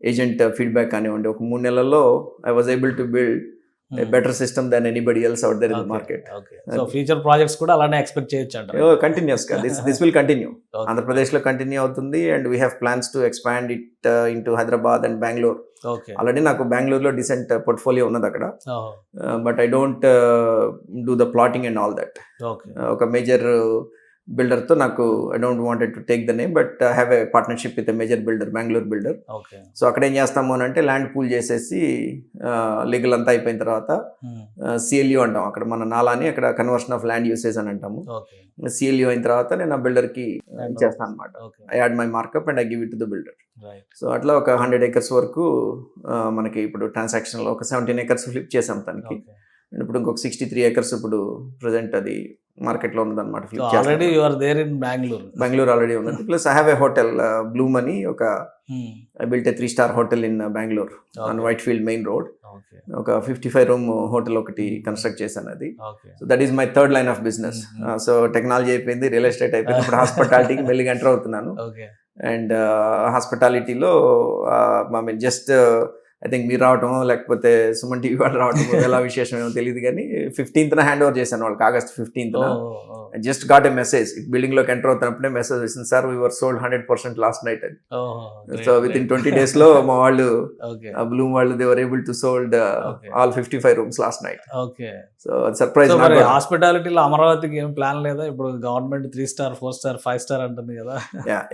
agent feedback కానివ్వండి. ఒక 3 నెలల్లో I was able to build a better system than anybody else out there in the market. Okay. So future projects కూడా అలానే ఎక్స్పెక్ట్ చేయొచ్చు అంటారు. Continuous గా this will continue. ఆంధ్రప్రదేశ్ లో కంటిన్యూ అవుతుంది and we have plans to expand it into Hyderabad and Bangalore. Okay. Already నాకు బెంగళూరులో డిసెంట్ పోర్ట్ఫోలియో ఉన్నది అక్కడ. But I don't do the plotting and all that. Okay. ఒక మేజర్ బిల్డర్తో నాకు I don't wanted to take the name but I have a partnership with a major builder, Bengaluru builder. Okay. So అక్కడ ఏం చేస్తాము అని అంటే ల్యాండ్ పూల్ చేసేసి లీగల్ అంతా అయిపోయిన తర్వాత సిఎల్యూ అంటాం అక్కడ మన నాలాని, అక్కడ కన్వర్షన్ ఆఫ్ ల్యాండ్ యూసేజ్ అని అంటాము. Okay. సిఎల్యూ అయిన తర్వాత నేను ఆ బిల్డర్కి ఇచ్చేస్తాను అనమాట. Okay. I add my markup and I give it to the builder. Right. So అట్లా ఒక 100 acres వరకు మనకి ఇప్పుడు ట్రాన్సాక్షన్లో ఒక 17 acres ఫ్లిప్ చేసాం తనకి. Okay. అండ్ ఇప్పుడు ఇంకొక 63 acres ఇప్పుడు ప్రజెంట్ అది మార్కెట్లో ఉన్నదన్నమాట. So flip already you are there in Bangalore. Bengaluru already ఉన్నది. Plus I have a hotel Bloom అని ఒక I built a 3-star hotel in Bengaluru on Whitefield main road. Okay. ఒక 55 room హోటల్ ఒకటి కన్స్ట్రక్ట్ చేశాను అది. Okay. So that is my third line of business. So technology అయిపోయింది, రియల్ ఎస్టేట్ అయిపోయింది, ఇప్పుడు హాస్పిటాలిటీకి మెల్లిగా ఎంటర్ అవుతున్నాను. Okay. అండ్ హాస్పిటాలిటీలో I mean just I think మీరు రావటం లేకపోతే సుమన్ టీవీ వాళ్ళు రావటం ఎలా విశేషం ఏమో తెలియదు కానీ 15th హ్యాండ్ ఓవర్ చేశాను వాళ్ళకి, August 15th. I just got a message. Building లోకి ఎంటర్ అవుతున్నప్పుడే మెసేజ్ వచ్చింది, sir we were sold 100% last night అని. సో విత్ ఇన్ 20 days లో మా వాళ్ళు బ్లూమ్ వాళ్ళు they were able to sold all 55 rooms last night. Okay. So surprise. హాస్పిటాలిటీలో అమరావతికి ఏం ప్లాన్ లేదా? ఇప్పుడు గవర్నమెంట్ 3-star 4-star 5-star అంటుంది కదా.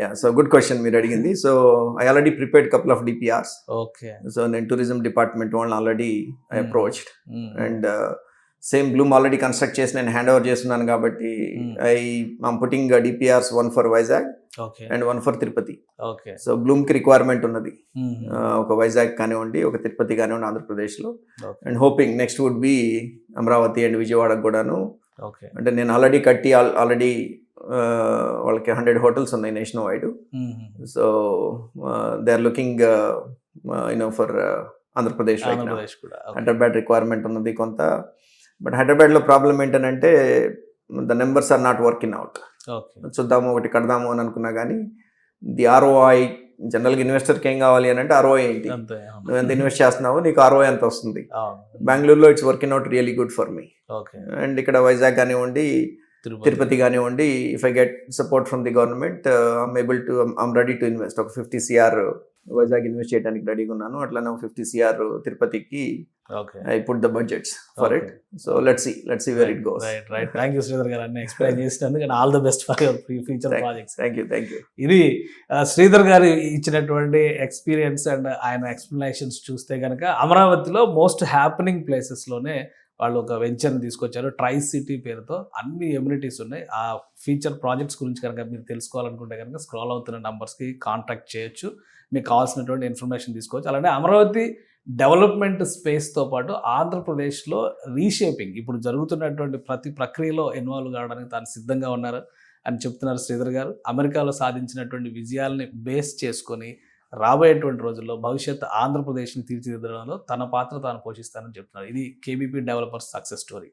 యా సో గుడ్ క్వశ్చన్ మీరు అడిగింది. So I already prepared couple of DPRs. Okay. So నేను టూరిజం డిపార్ట్మెంట్ వాళ్ళని already I approached and same Bloom already construct చేసి నేను హ్యాండ్ ఓవర్ చేస్తున్నాను కాబట్టి I'm putting DPRs, one for Vizag and one for Tirupati. So బ్లూమ్కి రిక్వైర్మెంట్ ఉన్నది ఒక వైజాగ్ కానివ్వండి, ఒక తిరుపతి కానివ్వండి ఆంధ్రప్రదేశ్లో. And hoping next would be Amaravati and విజయవాడకు కూడాను. అంటే నేను ఆల్రెడీ కట్టి ఆల్రెడీ వాళ్ళకి 100 hotels ఉన్నాయి nationwide. So they are looking for Andhra Pradesh right now. Hyderabad requirement ఉన్నది కొంత. బట్ హైదరాబాద్లో ప్రాబ్లం ఏంటంటే the numbers are not working out. చూద్దాము ఒకటి కడదాము అని అనుకున్నా కానీ ది ROI జనరల్గా ఇన్వెస్టర్కి ఏం కావాలి అని అంటే ROI ఏంటి, నువ్వు ఎంత ఇన్వెస్ట్ చేస్తున్నావు, నీకు ROI ఎంత వస్తుంది. బెంగళూరులో it's working out really good for me. And ఇక్కడ వైజాగ్ కానివ్వండి, తిరుపతి కానివ్వండి, if I get support from the government I'm ready to invest. ఒక 50 CR వైజాగ్ ఇన్వెస్ట్ చేయడానికి రెడీగా ఉన్నాను. అట్లానే 50 CR తిరుపతికి I put the budgets for it. So let's see where it goes. Right. Thank you Sridhar గారు అన్ని ఎక్స్ప్లెయిన్ చేసినందుకు and all the best for your future projects. Thank you. ఇది శ్రీధర్ గారు ఇచ్చినటువంటి ఎక్స్పీరియన్స్ అండ్ ఆయన ఎక్స్ప్లెనేషన్స్ చూస్తే కనుక అమరావతిలో మోస్ట్ హ్యాపెనింగ్ ప్లేసెస్లోనే వాళ్ళు ఒక వెంచర్ని తీసుకొచ్చారు. ట్రై సిటీ పేరుతో అన్ని ఎమ్యూనిటీస్ ఉన్నాయి. ఆ ఫ్యూచర్ ప్రాజెక్ట్స్ గురించి కనుక మీరు తెలుసుకోవాలనుకుంటే కనుక స్క్రాల్ అవుతున్న నంబర్స్కి కాంటాక్ట్ చేయొచ్చు, మీకు కావాల్సినటువంటి ఇన్ఫర్మేషన్ తీసుకోవచ్చు. అలానే అమరావతి డెవలప్మెంట్ స్పేస్తో పాటు ఆంధ్రప్రదేశ్లో రీషేపింగ్ ఇప్పుడు జరుగుతున్నటువంటి ప్రతి ప్రక్రియలో ఇన్వాల్వ్ కావడానికి తాను సిద్ధంగా ఉన్నారు అని చెప్తున్నారు శ్రీధర్ గారు. అమెరికాలో సాధించినటువంటి విజయాల్ని బేస్ చేసుకొని రాబోయేటువంటి రోజుల్లో భవిష్యత్ ఆంధ్రప్రదేశ్ని తీర్చిదిద్దడంలో తన పాత్ర తాను పోషిస్తానని చెప్తున్నారు. ఇది KBP డెవలపర్స్ సక్సెస్ స్టోరీ.